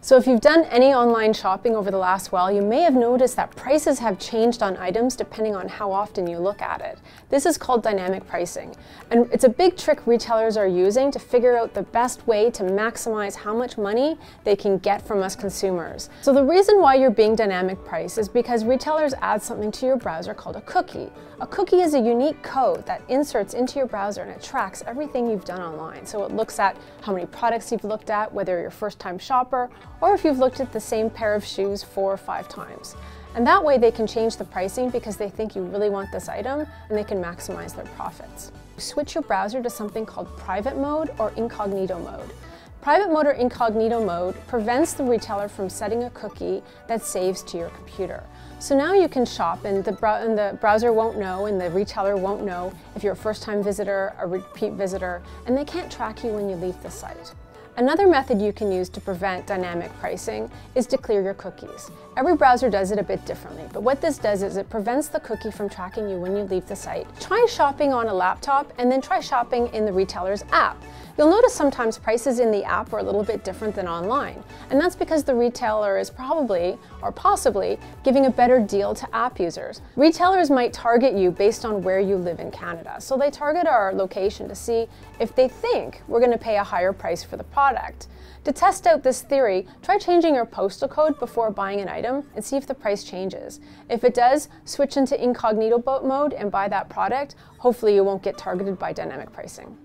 So if you've done any online shopping over the last while, you may have noticed that prices have changed on items depending on how often you look at it. This is called dynamic pricing, and it's a big trick retailers are using to figure out the best way to maximize how much money they can get from us consumers. So the reason why you're being dynamic priced is because retailers add something to your browser called a cookie. A cookie is a unique code that inserts into your browser and it tracks everything you've done online. So it looks at how many products you've looked at, whether you're a first-time shopper, or if you've looked at the same pair of shoes 4 or 5 times. And that way they can change the pricing because they think you really want this item and they can maximize their profits. Switch your browser to something called private mode or incognito mode. Private mode or incognito mode prevents the retailer from setting a cookie that saves to your computer. So now you can shop and the browser won't know and the retailer won't know if you're a first-time visitor, a repeat visitor, and they can't track you when you leave the site. Another method you can use to prevent dynamic pricing is to clear your cookies. Every browser does it a bit differently, but what this does is it prevents the cookie from tracking you when you leave the site. Try shopping on a laptop and then try shopping in the retailer's app. You'll notice sometimes prices in the app are a little bit different than online, and that's because the retailer is probably, or possibly, giving a better deal to app users. Retailers might target you based on where you live in Canada, so they target our location to see if they think we're going to pay a higher price for the product. To test out this theory, try changing your postal code before buying an item and see if the price changes. If it does, switch into incognito mode and buy that product. Hopefully you won't get targeted by dynamic pricing.